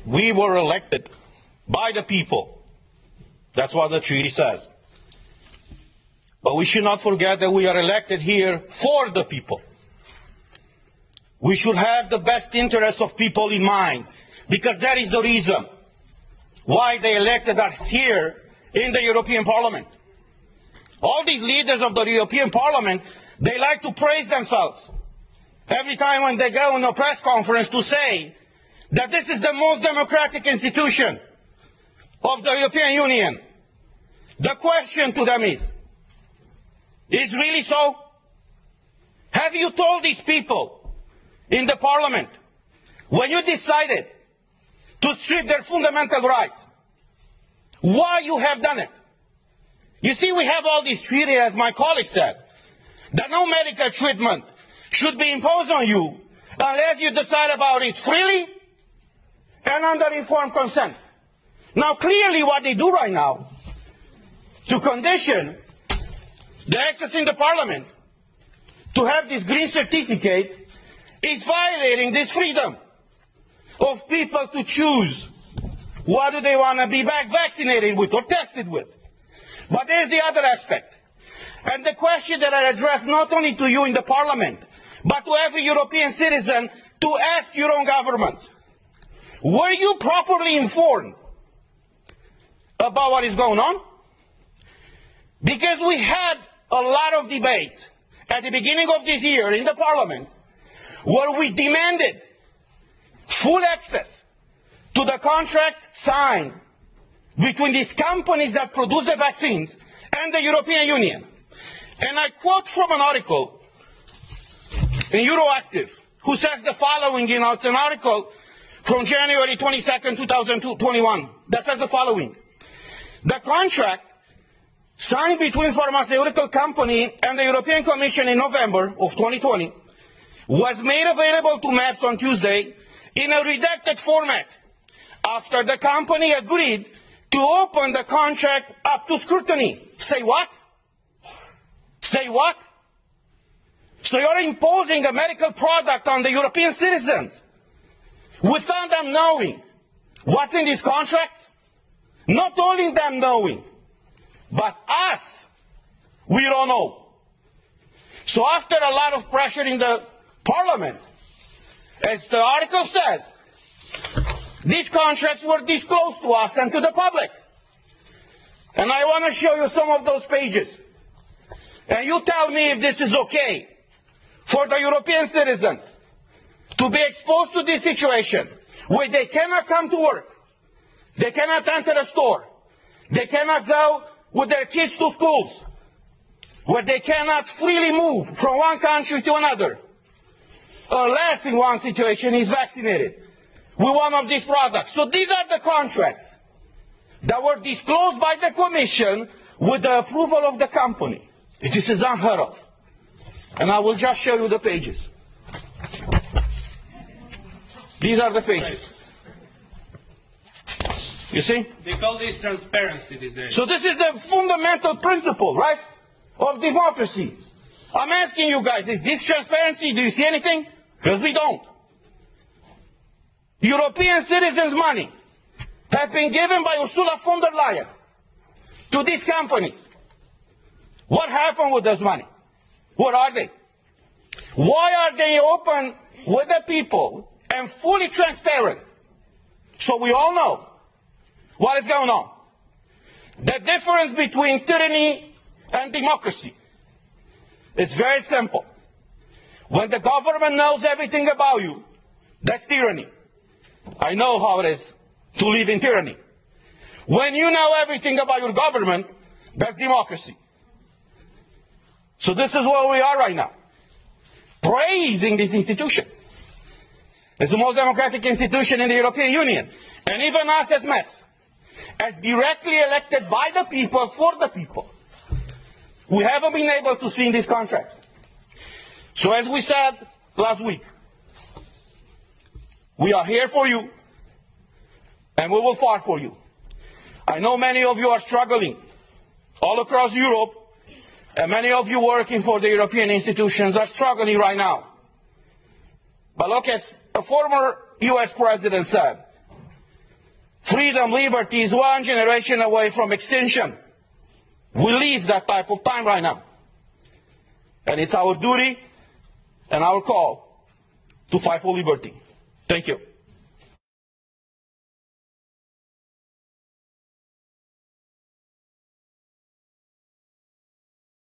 We were elected by the people. That's what the treaty says. But we should not forget that we are elected here for the people. We should have the best interests of people in mind, because that is the reason why they elected us here in the European Parliament. All these leaders of the European Parliament, they like to praise themselves every time when they go in a press conference to say that this is the most democratic institution of the European Union. The question to them is really so? Have you told these people in the Parliament, when you decided to strip their fundamental rights, why you have done it? You see, we have all these treaties, as my colleague said, that no medical treatment should be imposed on you unless you decide about it freely and under informed consent. Now, clearly what they do right now, to condition the access in the Parliament to have this green certificate, is violating this freedom of people to choose what do they want to be vaccinated with or tested with. But there's the other aspect. And the question that I address not only to you in the Parliament, but to every European citizen, to ask your own governments. Were you properly informed about what is going on? Because we had a lot of debates at the beginning of this year in the Parliament where we demanded full access to the contracts signed between these companies that produce the vaccines and the European Union. And I quote from an article in Euroactiv, who says the following, it's an article from January 22nd, 2021, that says the following. The contract signed between pharmaceutical company and the European Commission in November of 2020 was made available to MEPs on Tuesday in a redacted format after the company agreed to open the contract up to scrutiny. Say what? Say what? So you're imposing a medical product on the European citizens without them knowing what's in these contracts? Not only them knowing, but us, we don't know. So after a lot of pressure in the Parliament, as the article says, these contracts were disclosed to us and to the public. And I want to show you some of those pages. And you tell me if this is okay for the European citizens to be exposed to this situation where they cannot come to work, they cannot enter a store, they cannot go with their kids to schools, where they cannot freely move from one country to another, unless in one situation is vaccinated with one of these products. So these are the contracts that were disclosed by the Commission with the approval of the company. This is unheard of. And I will just show you the pages. These are the pages. You see? They call this transparency these days. So this is the fundamental principle, right, of democracy. I'm asking you guys, is this transparency? Do you see anything? Because we don't. European citizens' money have been given by Ursula von der Leyen to these companies. What happened with this money? What are they? Why are they open with the people and fully transparent? So we all know what is going on. The difference between tyranny and democracy is very simple. When the government knows everything about you, that's tyranny. I know how it is to live in tyranny. When you know everything about your government, that's democracy. So this is where we are right now, praising this institution. It's the most democratic institution in the European Union. And even us as MEPs, as directly elected by the people, for the people, we haven't been able to see in these contracts. So as we said last week, we are here for you, and we will fight for you. I know many of you are struggling all across Europe, and many of you working for the European institutions are struggling right now. But look, as a former US president said, Freedom, liberty is one generation away from extinction. We live that type of time right now. And it's our duty and our call to fight for liberty. Thank you.